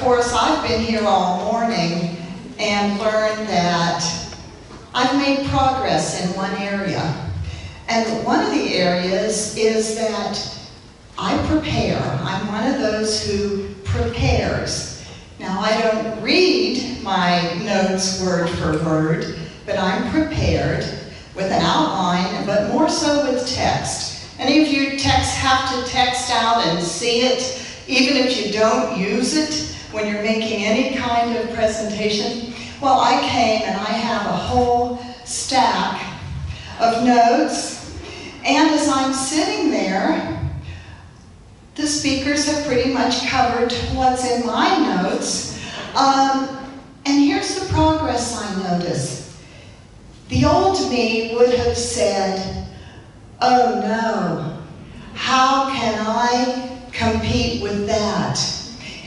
course, I've been here all morning and learned that I've made progress in one area. And one of the areas is that I prepare. I'm one of those who prepares. Now, I don't read my notes word for word, but I'm prepared with an outline, but more so with text. Any of you have to text out and see it, even if you don't use it when you're making any kind of presentation? Well, I came and I have a whole stack of notes, and as I'm sitting there, the speakers have pretty much covered what's in my notes. And here's the progress I notice. The old me would have said, oh no, how can I compete with that?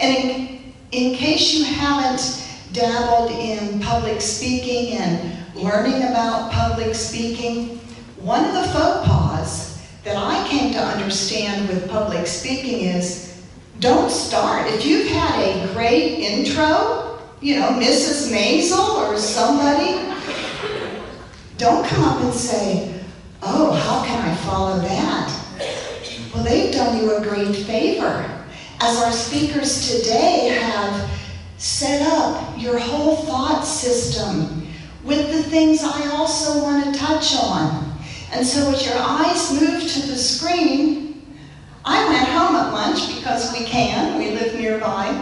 And in case you haven't dabbled in public speaking and learning about public speaking, one of the faux pas that I came to understand with public speaking is, don't start. If you've had a great intro, Mrs. Maisel or somebody, don't come up and say, oh, how can I follow that? Well, they've done you a great favor. As our speakers today have set up your whole thought system with the things I also want to touch on. And so as your eyes move to the screen, I went home at lunch because we live nearby.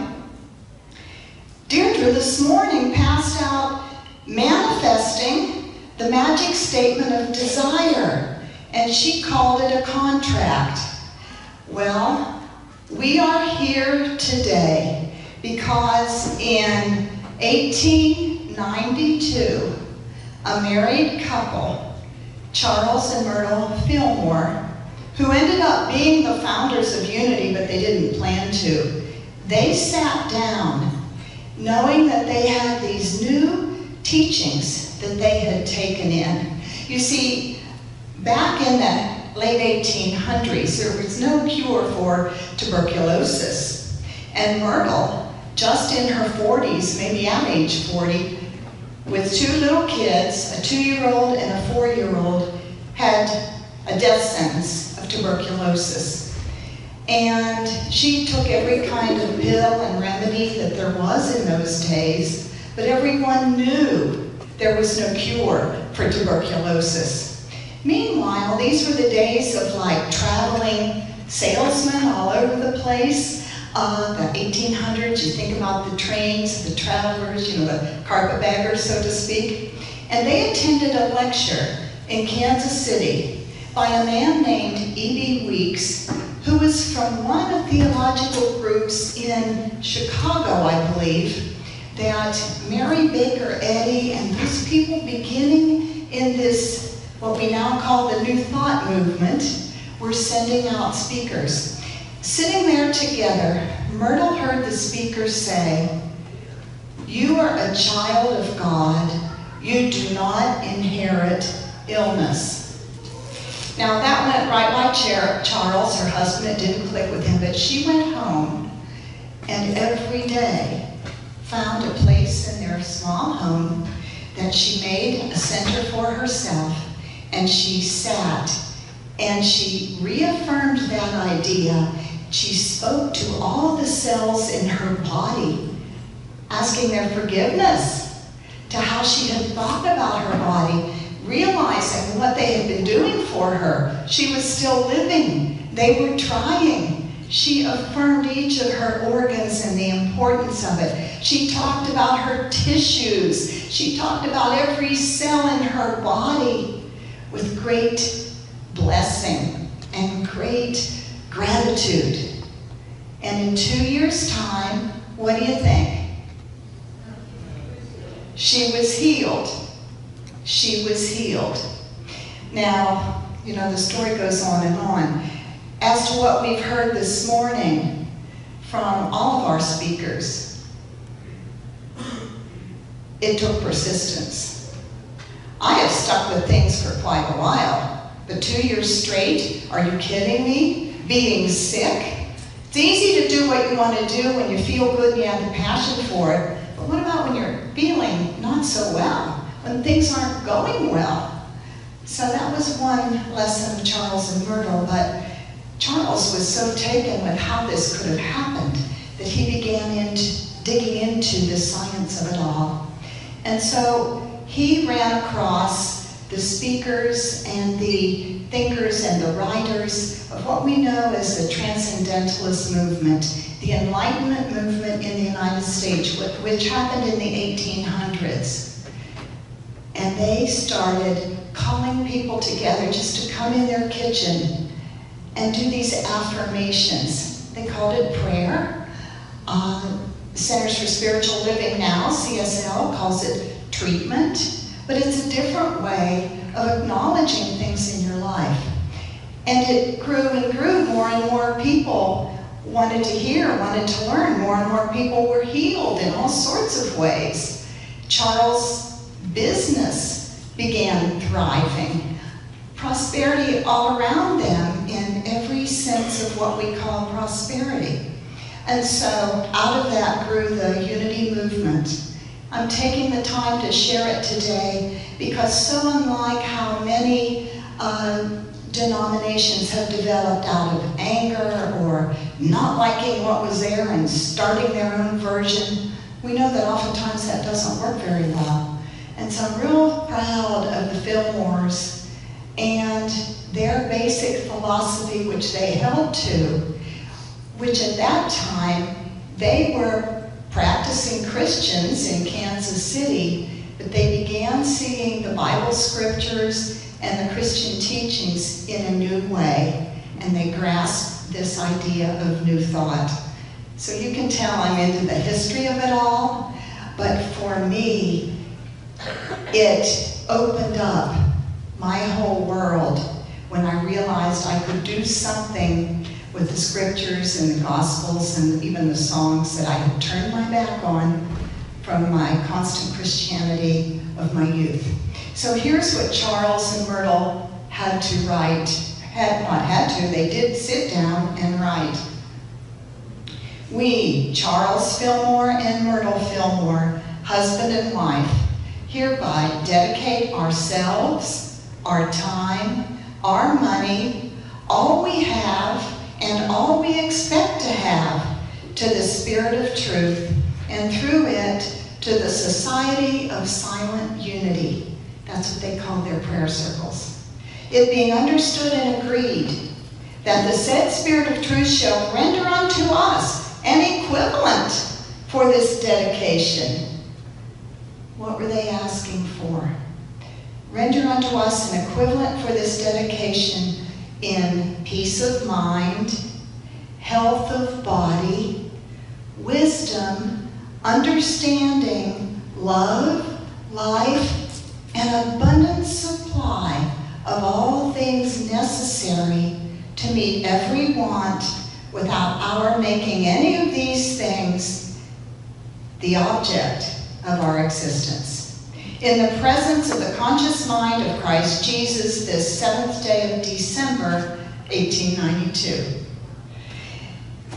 Deirdre this morning passed out Manifesting the Magic Statement of Desire, and she called it a contract. Well, we are here today because in 1892, a married couple, Charles and Myrtle Fillmore, who ended up being the founders of Unity, but they didn't plan to, they sat down knowing that they had these new teachings that they had taken in. You see, back in the late 1800s, there was no cure for tuberculosis. And Myrtle, just in her 40s, maybe at age 40, with two little kids, a 2-year-old and a 4-year-old, had a death sentence of tuberculosis. And she took every kind of pill and remedy that there was in those days, but everyone knew there was no cure for tuberculosis. Meanwhile, these were the days of traveling salesmen all over the place. The 1800s, you think about the trains, the travelers, the carpetbaggers, so to speak. And they attended a lecture in Kansas City by a man named E.B. Weeks, who was from one of the theological groups in Chicago, I believe, that Mary Baker Eddy and those people beginning in this, what we now call the New Thought movement, were sending out speakers. Sitting there together, Myrtle heard the speaker say, "You are a child of God. You do not inherit illness." Now that went right by Charles, her husband. It didn't click with him, but she went home and every day found a place in their small home that she made a center for herself, and she sat and she reaffirmed that idea. She spoke to all the cells in her body, asking their forgiveness to how she had thought about her body, realizing what they had been doing for her. She was still living. They were trying. She affirmed each of her organs and the importance of it. She talked about her tissues. She talked about every cell in her body with great blessing and great gratitude. And in 2 years' time, what do you think? She was healed. She was healed. Now, the story goes on and on. As to what we've heard this morning from all of our speakers, it took persistence. I have stuck with things for quite a while, but 2 years straight, are you kidding me? Being sick, It's easy to do what you want to do when you feel good and you have the passion for it, but what about when you're feeling not so well, when things aren't going well? So that was one lesson of Charles and Myrtle, but Charles was so taken with how this could have happened that he began digging into the science of it all. And so he ran across the speakers and the thinkers and the writers of what we know as the Transcendentalist movement, the Enlightenment movement in the United States, which happened in the 1800s. And they started calling people together just to come in their kitchen and do these affirmations. They called it prayer. Centers for Spiritual Living now, CSL, calls it treatment, but it's a different way of acknowledging things in your life. And it grew and grew. More and more people wanted to hear, wanted to learn. More and more people were healed in all sorts of ways. Charles' business began thriving. Prosperity all around them in every sense of what we call prosperity. And so out of that grew the Unity movement. I'm taking the time to share it today because so unlike how many denominations have developed out of anger or not liking what was there and starting their own version, we know that oftentimes that doesn't work very well. And so I'm real proud of the Fillmores and their basic philosophy, which they held to, which at that time, they were practicing Christians in Kansas City, but they began seeing the Bible scriptures and the Christian teachings in a new way, and they grasped this idea of new thought. So you can tell I'm into the history of it all, but for me, it opened up my whole world when I realized I could do something with the scriptures and the gospels and even the songs that I had turned my back on from my constant Christianity of my youth. So here's what Charles and Myrtle had to write. They did sit down and write. We, Charles Fillmore and Myrtle Fillmore, husband and wife, hereby dedicate ourselves, our time, our money, all we have, and all we expect to have to the Spirit of Truth, and through it to the Society of Silent Unity. That's what they called their prayer circles. It being understood and agreed that the said Spirit of Truth shall render unto us an equivalent for this dedication. What were they asking for? Render unto us an equivalent for this dedication in peace of mind, health of body, wisdom, understanding, love, life, and abundant supply of all things necessary to meet every want without our making any of these things the object of our existence. In the presence of the conscious mind of Christ Jesus, this 7th day of December, 1892.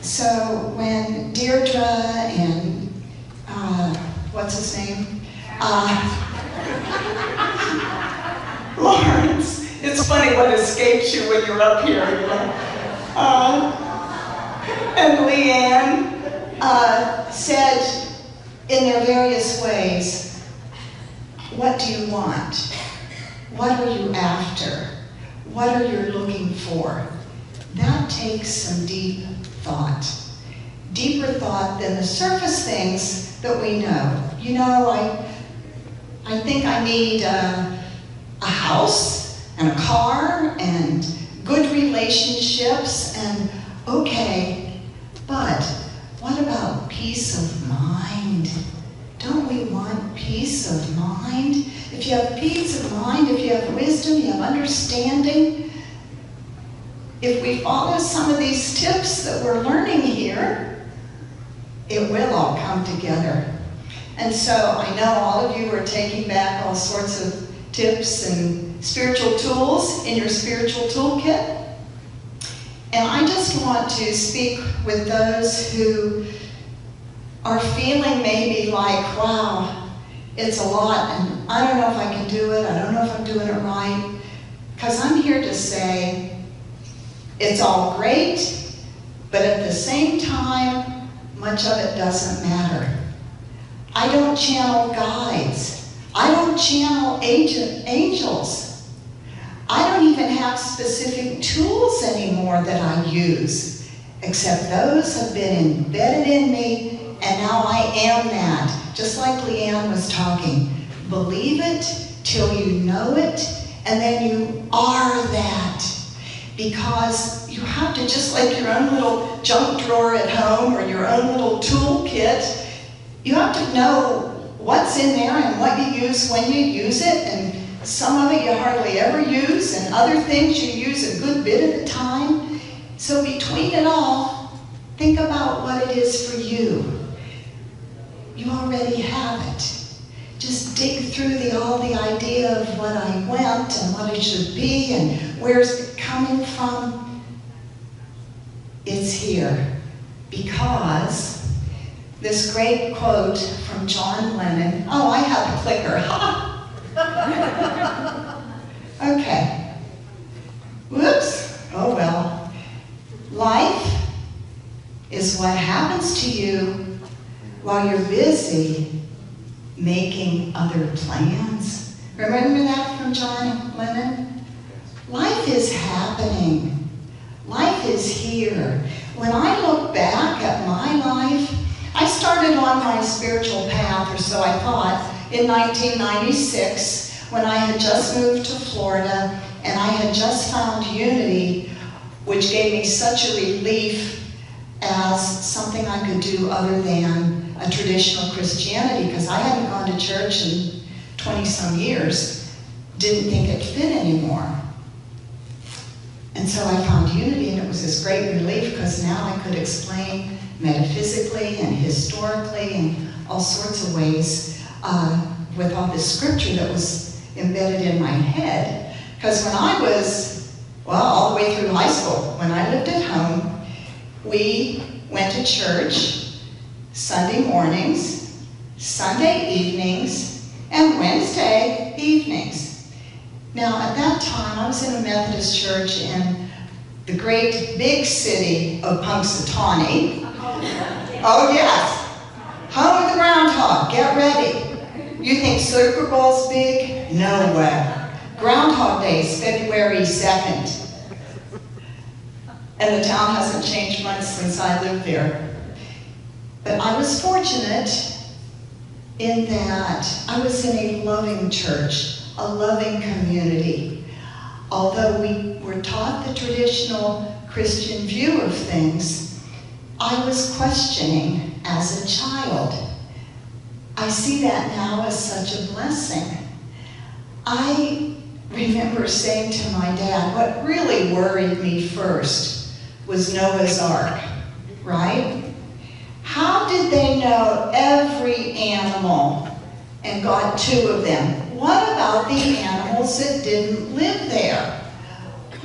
So when Deirdre and, what's his name? Lawrence, it's funny what escapes you when you're up here, you know? And Leanne said in their various ways, what do you want? What are you after? What are you looking for? That takes some deep thought. Deeper thought than the surface things that we know. You know, I think I need a house and a car and good relationships and okay, but what about peace of mind? Don't we want peace of mind? If you have peace of mind, if you have wisdom, you have understanding, if we follow some of these tips that we're learning here, it will all come together. And so I know all of you are taking back all sorts of tips and spiritual tools in your spiritual toolkit. And I just want to speak with those who are feeling maybe like, wow, it's a lot, and I don't know if I can do it, I don't know if I'm doing it right. Because I'm here to say, it's all great, but at the same time, much of it doesn't matter. I don't channel guides. I don't channel angels. I don't even have specific tools anymore that I use, except those have been embedded in me, and now I am that. Just like Leanne was talking. Believe it till you know it, and then you are that. Because you have to, just like your own little junk drawer at home or your own little toolkit, you have to know what's in there and what you use when you use it, and some of it you hardly ever use, and other things you use a good bit at a time. So between it all, think about what it is for you. You already have it. Just dig through all the idea of what I went and what it should be and where's it coming from. It's here because this great quote from John Lennon. Oh, I have the clicker. Ha! Okay. Whoops. Oh well. Life is what happens to you while you're busy making other plans. Remember that from John Lennon? Life is happening. Life is here. When I look back at my life, I started on my spiritual path, or so I thought, in 1996, when I had just moved to Florida, and I had just found unity, which gave me such a relief as something I could do other than a traditional Christianity, because I hadn't gone to church in 20-some years, didn't think it fit anymore. And so I found unity, and it was this great relief, because now I could explain metaphysically and historically and all sorts of ways with all this scripture that was embedded in my head. Because when I was, well, all the way through high school, when I lived at home, we went to church Sunday mornings, Sunday evenings, and Wednesday evenings. Now, at that time, I was in a Methodist church in the great big city of Punxsutawney. Oh, yes. Home of the groundhog. Get ready. You think Super Bowl's big? No way. Groundhog Day is February 2nd. And the town hasn't changed much since I lived there. But I was fortunate in that I was in a loving church, a loving community. Although we were taught the traditional Christian view of things, I was questioning as a child. I see that now as such a blessing. I remember saying to my dad, what really worried me first was Noah's Ark, right? How did they know every animal and got 2 of them? What about the animals that didn't live there?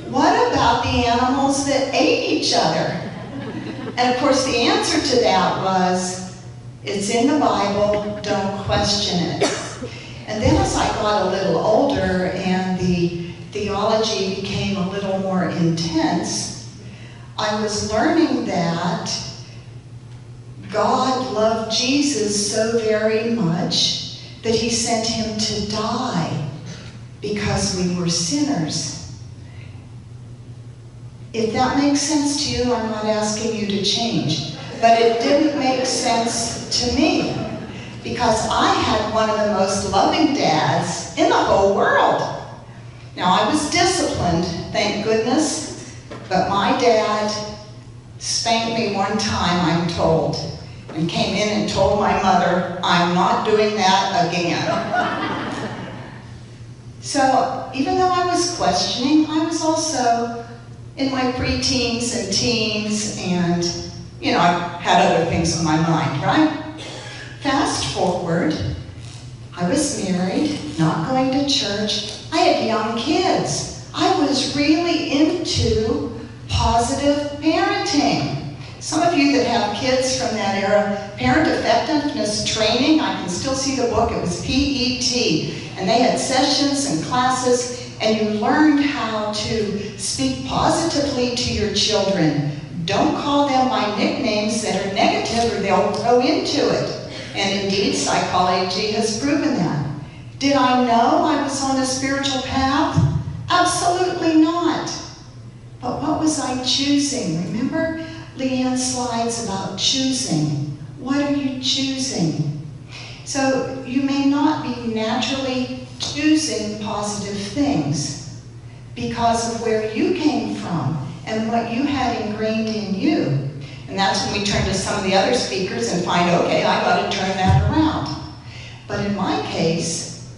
What about the animals that ate each other? And of course the answer to that was, it's in the Bible, don't question it. And then as I got a little older and the theology became a little more intense, I was learning that God loved Jesus so very much that he sent him to die because we were sinners. If that makes sense to you, I'm not asking you to change. But it didn't make sense to me because I had one of the most loving dads in the whole world. Now, I was disciplined, thank goodness, but my dad spanked me one time, I'm told, and came in and told my mother, I'm not doing that again. So even though I was questioning, I was also in my preteens and teens, and you know, I had other things on my mind, right? Fast forward, I was married, not going to church. I had young kids. I was really into positive parenting. Some of you that have kids from that era, parent effectiveness training, I can still see the book, it was PET. And they had sessions and classes, and you learned how to speak positively to your children. Don't call them by nicknames that are negative or they'll grow into it. And indeed, psychology has proven that. Did I know I was on a spiritual path? Absolutely not. But what was I choosing? Remember Leanne's slides about choosing. What are you choosing? So you may not be naturally choosing positive things because of where you came from and what you had ingrained in you. And that's when we turn to some of the other speakers and find, okay, I got to turn that around. But in my case,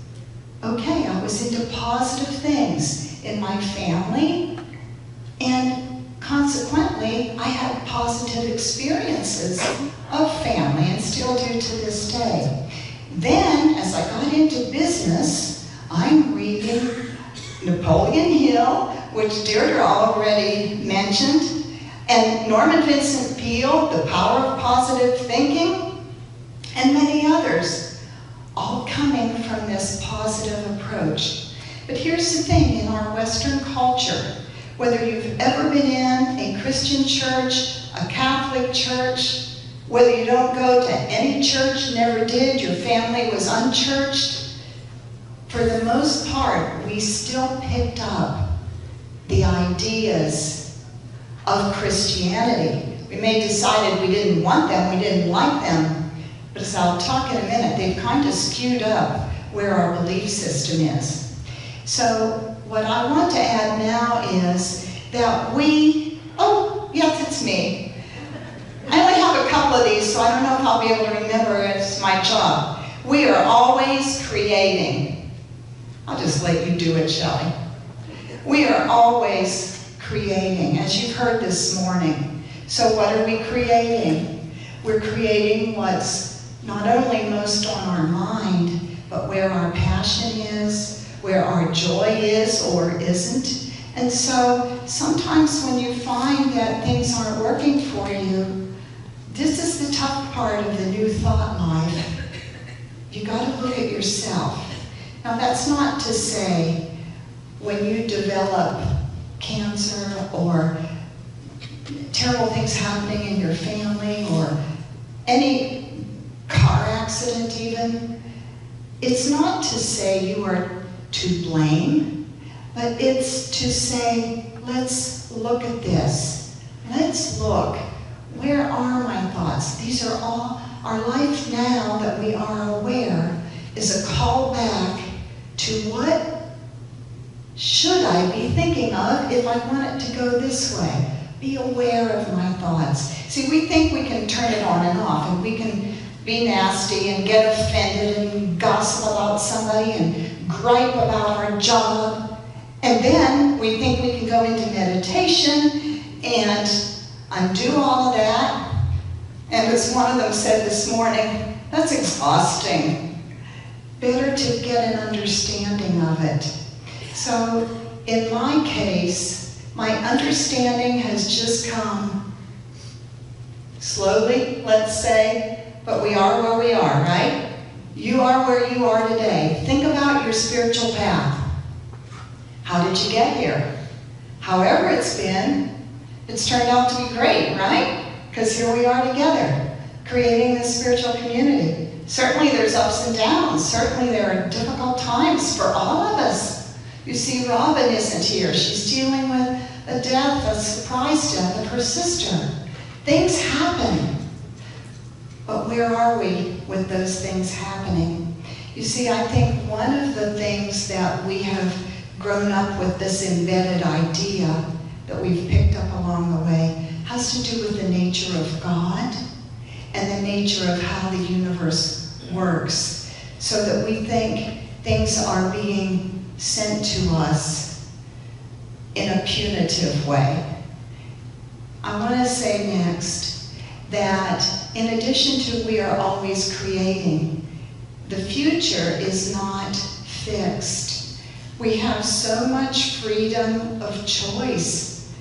okay, I was into positive things in my family, and consequently, I had positive experiences of family and still do to this day. Then, as I got into business, I'm reading Napoleon Hill, which Deirdre already mentioned, and Norman Vincent Peale, The Power of Positive Thinking, and many others, all coming from this positive approach. But here's the thing, in our Western culture, whether you've ever been in a Christian church, a Catholic church, whether you don't go to any church, never did, your family was unchurched, for the most part, we still picked up the ideas of Christianity. We may have decided we didn't want them, we didn't like them, but as I'll talk in a minute, they've kind of skewed up where our belief system is. So what I want to add now is that oh, yes, it's me. I only have a couple of these, so I don't know if I'll be able to remember. It's my job. We are always creating. I'll just let you do it, Shelley. We are always creating, as you've heard this morning. So what are we creating? We're creating what's not only most on our mind, but where our passion is, where our joy is or isn't. And so sometimes when you find that things aren't working for you, this is the tough part of the new thought life. You got to look at yourself. Now that's not to say when you develop cancer or terrible things happening in your family or any car accident even, it's not to say you are to blame, but it's to say, let's look at this. Let's look. Where are my thoughts? These are all, our life now that we are aware is a call back to what should I be thinking of if I want it to go this way? Be aware of my thoughts. See, we think we can turn it on and off, and we can be nasty and get offended and gossip about somebody and gripe about our job. And then we think we can go into meditation and undo all of that. And as one of them said this morning, that's exhausting. Better to get an understanding of it. So in my case, my understanding has just come slowly, let's say, but we are where we are, right? You are where you are today. Think about your spiritual path. How did you get here? However it's been, it's turned out to be great, right? Because here we are together, creating this spiritual community. Certainly there's ups and downs. Certainly there are difficult times for all of us. You see, Robin isn't here. She's dealing with a death, a surprise death of her sister. Things happen. But where are we with those things happening? You see, I think one of the things that we have grown up with, this embedded idea that we've picked up along the way, has to do with the nature of God and the nature of how the universe works, so that we think things are being sent to us in a punitive way. I want to say next that in addition to we are always creating, the future is not fixed. We have so much freedom of choice.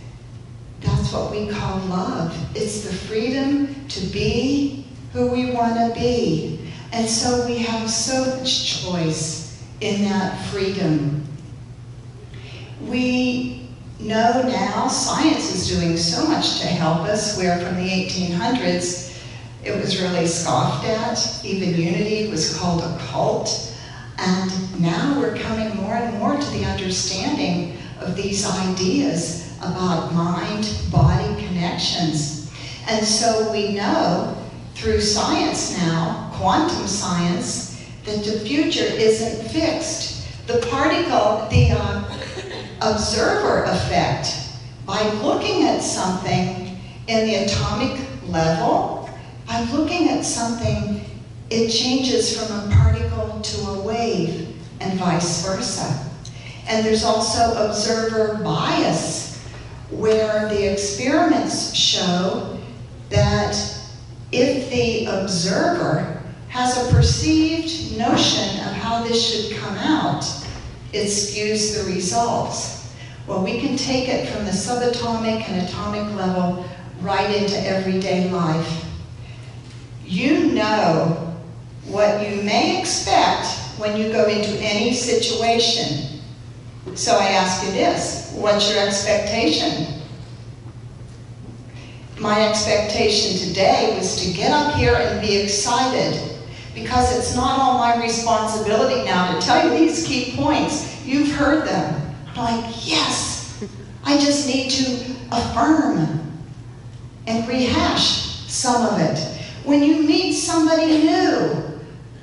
That's that's what we call love. It's the freedom to be who we want to be. And so we have so much choice in that freedom. We know now science is doing so much to help us, where from the 1800s it was really scoffed at. Even unity was called a cult. And now we're coming more and more to the understanding of these ideas about mind-body connections. And so we know through science now, quantum science, that the future isn't fixed. The particle, the observer effect, by looking at something in the atomic level, by looking at something, it changes from a particle to a wave and vice versa. And there's also observer bias, where the experiments show that if the observer has a perceived notion of how this should come out, it skews the results. Well, we can take it from the subatomic and atomic level right into everyday life. You know what you may expect when you go into any situation. So I ask you this, what's your expectation? My expectation today was to get up here and be excited, because it's not all my responsibility now to tell you these key points. You've heard them. I'm like, yes, I just need to affirm and rehash some of it. When you meet somebody new,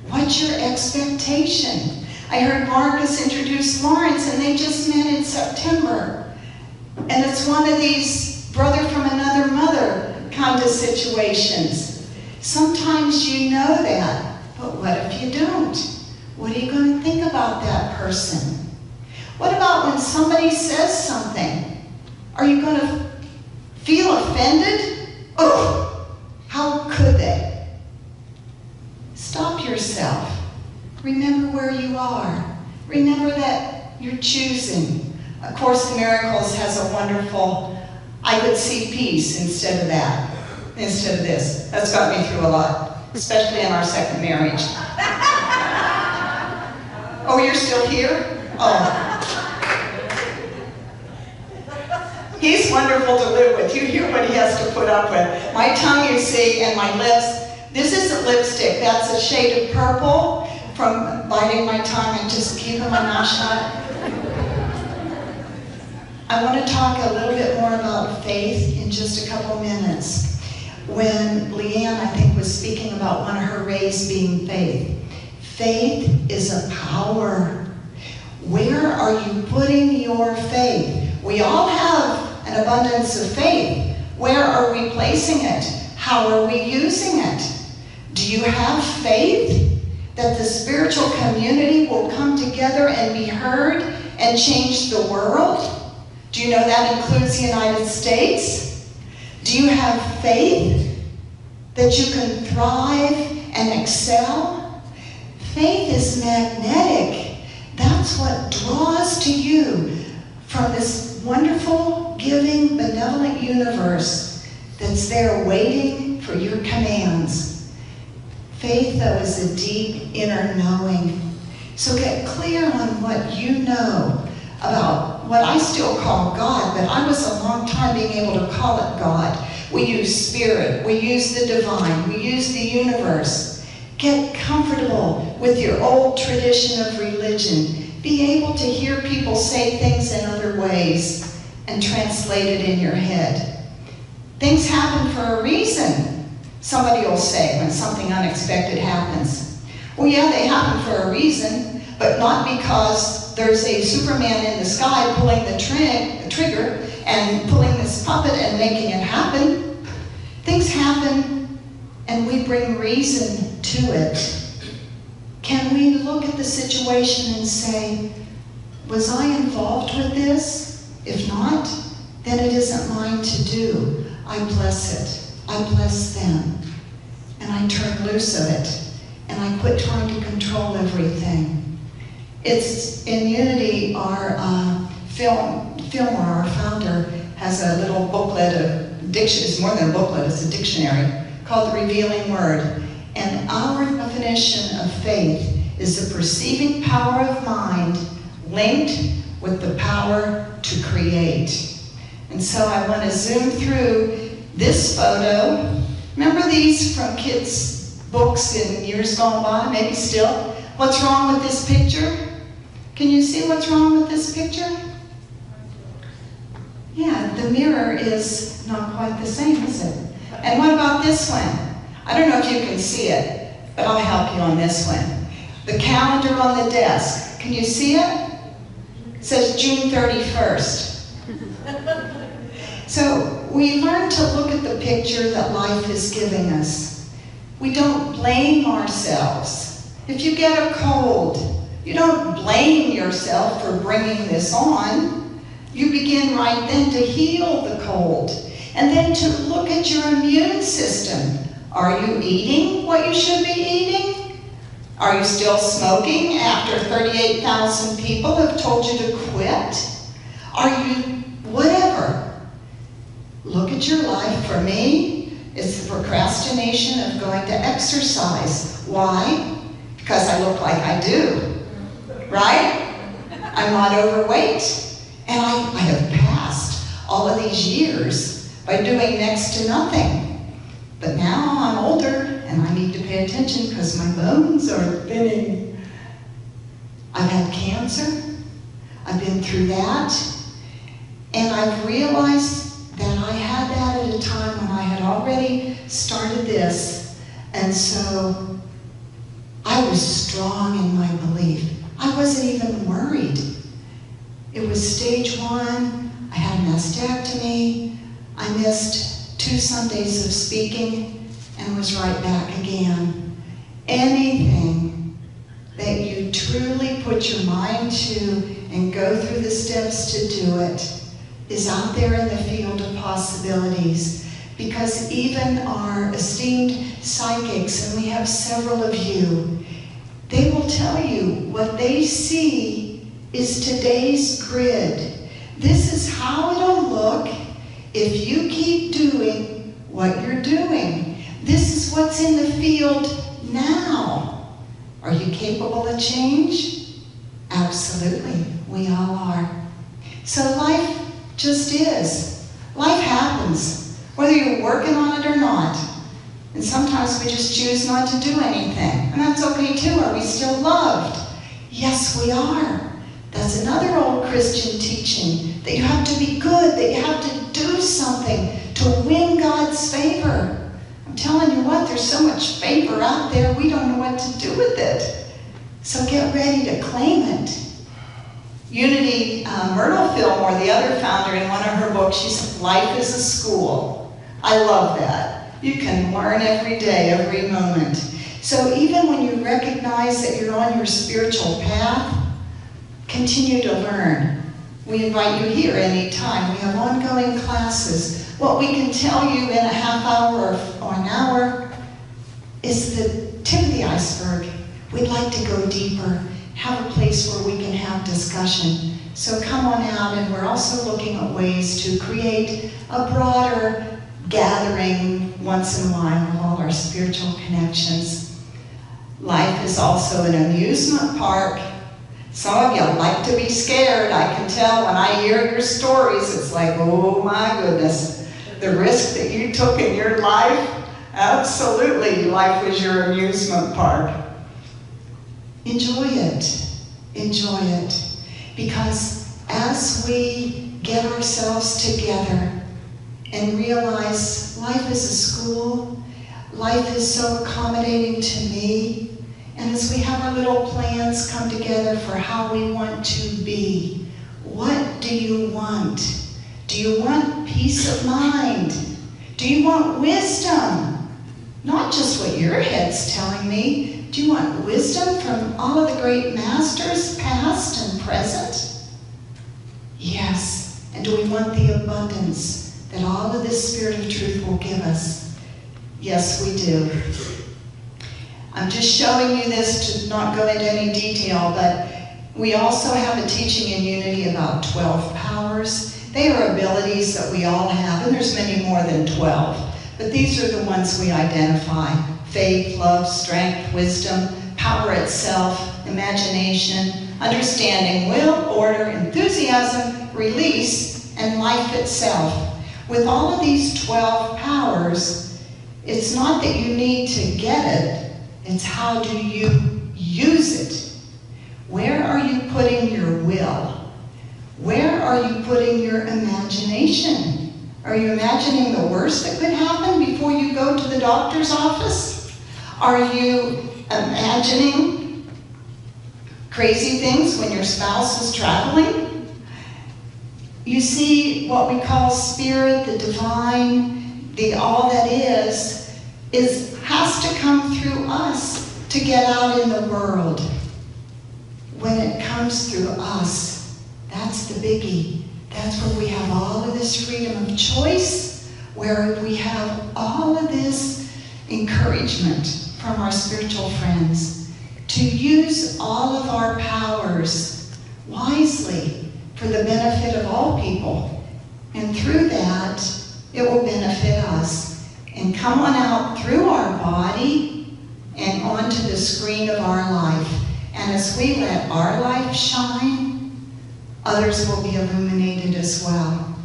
what's your expectation? I heard Marcus introduce Lawrence, and they just met in September. And it's one of these brother from another mother kind of situations. Sometimes you know that, but what if you don't? What are you going to think about that person? What about when somebody says something? Are you going to feel offended? Oh, how could they? Stop yourself. Remember where you are. Remember that you're choosing. A Course in Miracles has a wonderful, I could see peace instead of that, instead of this. That's got me through a lot, especially in our second marriage. Oh, you're still here? Oh. He's wonderful to live with. You hear what he has to put up with. My tongue, you see, and my lips. This isn't lipstick. That's a shade of purple from biting my tongue and just keeping my mouth shut. I want to talk a little bit more about faith in just a couple minutes. When Leanne, I think, was speaking about one of her rays being faith. Faith is a power. Where are you putting your faith? We all have an abundance of faith. Where are we placing it? How are we using it? Do you have faith that the spiritual community will come together and be heard and change the world? Do you know that includes the United States? Do you have faith that you can thrive and excel? Faith is magnetic. That's what draws to you from this wonderful, giving, benevolent universe that's there waiting for your commands. Faith, though, is a deep inner knowing. So get clear on what you know about what I still call God, but I was a long time being able to call it God. We use spirit, we use the divine, we use the universe. Get comfortable with your old tradition of religion. Be able to hear people say things in other ways and translate it in your head. Things happen for a reason, somebody will say when something unexpected happens. Well, yeah, they happen for a reason, but not because there's a Superman in the sky pulling the trigger and pulling this puppet and making it happen. Things happen and we bring reason to it. Can we look at the situation and say, was I involved with this? If not, then it isn't mine to do. I bless it. I bless them. And I turn loose of it. And I quit trying to control everything. It's in Unity, our filmer, our founder, has a little booklet, it's more than a booklet, it's a dictionary, called The Revealing Word. And our definition of faith is the perceiving power of mind linked with the power to create. And so I want to zoom through this photo. Remember these from kids' books in years gone by, maybe still? What's wrong with this picture? Can you see what's wrong with this picture? Yeah, the mirror is not quite the same, is it? And what about this one? I don't know if you can see it, but I'll help you on this one. The calendar on the desk, can you see it? It says June 31st. So we learn to look at the picture that life is giving us. We don't blame ourselves. If you get a cold, you don't blame yourself for bringing this on. You begin right then to heal the cold, and then to look at your immune system. Are you eating what you should be eating? Are you still smoking after 38,000 people have told you to quit? Are you whatever? Look at your life. For me, it's the procrastination of going to exercise. Why? Because I look like I do, right? I'm not overweight. And I have passed all of these years by doing next to nothing. But now I'm older and I need to pay attention because my bones are thinning. I've had cancer. I've been through that. And I've realized that I had that at a time when I had already started this. And so I was strong in my belief. I wasn't even worried. It was stage 1. I had a mastectomy. I missed 2 Sundays of speaking and was right back again. Anything that you truly put your mind to and go through the steps to do it is out there in the field of possibilities. Because even our esteemed psychics, and we have several of you, they will tell you what they see is today's grid. This is how it'll look if you keep doing what you're doing. This is what's in the field now. Are you capable of change? Absolutely, we all are. So life just is. Life happens, whether you're working on it or not. And sometimes we just choose not to do anything. And that's okay too. Are we still loved? Yes, we are. That's another old Christian teaching, that you have to be good, that you have to do something to win God's favor. I'm telling you what, there's so much favor out there, we don't know what to do with it. So get ready to claim it. Unity Myrtle Fillmore, the other founder, in one of her books, she said, life is a school. I love that. You can learn every day, every moment. So even when you recognize that you're on your spiritual path, continue to learn. We invite you here anytime. We have ongoing classes. What we can tell you in a half hour or an hour is the tip of the iceberg. We'd like to go deeper, have a place where we can have discussion. So come on out, and we're also looking at ways to create a broader gathering once in a while of all our spiritual connections. Life is also an amusement park. Some of you like to be scared. I can tell when I hear your stories, it's like, oh my goodness. The risk that you took in your life, absolutely, life was your amusement park. Enjoy it. Enjoy it. Because as we get ourselves together and realize life is a school, life is so accommodating to me, and as we have our little plans come together for how we want to be, what do you want? Do you want peace of mind? Do you want wisdom? Not just what your head's telling me. Do you want wisdom from all of the great masters, past and present? Yes. And do we want the abundance that all of this Spirit of Truth will give us? Yes, we do. I'm just showing you this to not go into any detail, but we also have a teaching in Unity about 12 powers They are abilities that we all have, and there's many more than 12. But these are the ones we identify: faith, love, strength, wisdom, power itself, imagination, understanding, will, order, enthusiasm, release, and life itself. With all of these 12 powers, it's not that you need to get it, it's how do you use it. Where are you putting your will? Where are you putting your imagination? Are you imagining the worst that could happen before you go to the doctor's office? Are you imagining crazy things when your spouse is traveling? You see, what we call spirit, the divine, the all that is has to come through us to get out in the world. When it comes through us, that's the biggie. That's where we have all of this freedom of choice, where we have all of this encouragement from our spiritual friends to use all of our powers wisely for the benefit of all people. And through that, it will benefit us and come on out through our body and onto the screen of our life. And as we let our light shine, others will be illuminated as well.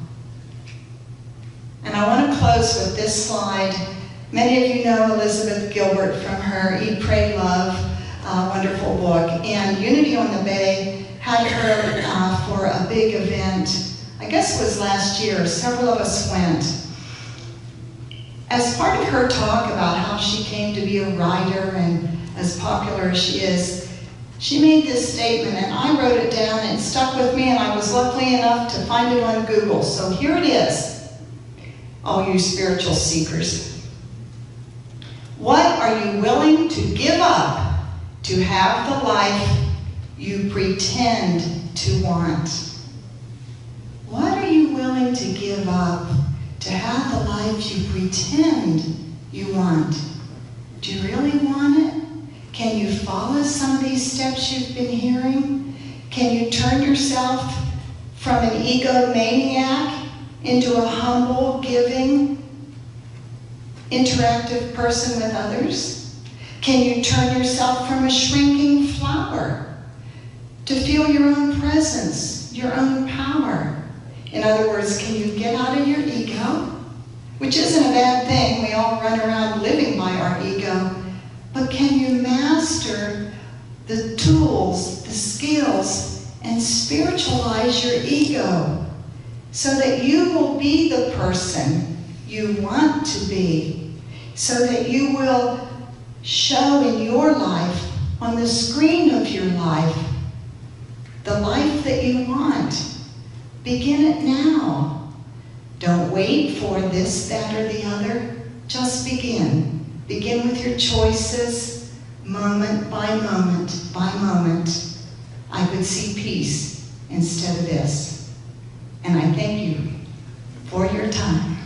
And I want to close with this slide. Many of you know Elizabeth Gilbert from her Eat, Pray, Love wonderful book. And Unity on the Bay had her for a big event. I guess it was last year. Several of us went. As part of her talk about how she came to be a writer and as popular as she is, she made this statement, and I wrote it down, and it stuck with me, and I was lucky enough to find it on Google. So here it is, all you spiritual seekers. What are you willing to give up to have the life you pretend to want? What are you willing to give up to have the life you pretend you want? Do you really want it? Can you follow some of these steps you've been hearing? Can you turn yourself from an egomaniac into a humble, giving, interactive person with others? Can you turn yourself from a shrinking flower to feel your own presence, your own power? In other words, can you get out of your ego? Which isn't a bad thing. We all run around living by our ego. But can you master the tools, the skills, and spiritualize your ego so that you will be the person you want to be, so that you will show in your life, on the screen of your life, the life that you want? Begin it now. Don't wait for this, that, or the other. Just begin. Begin with your choices, moment by moment by moment. I could see peace instead of this. And I thank you for your time.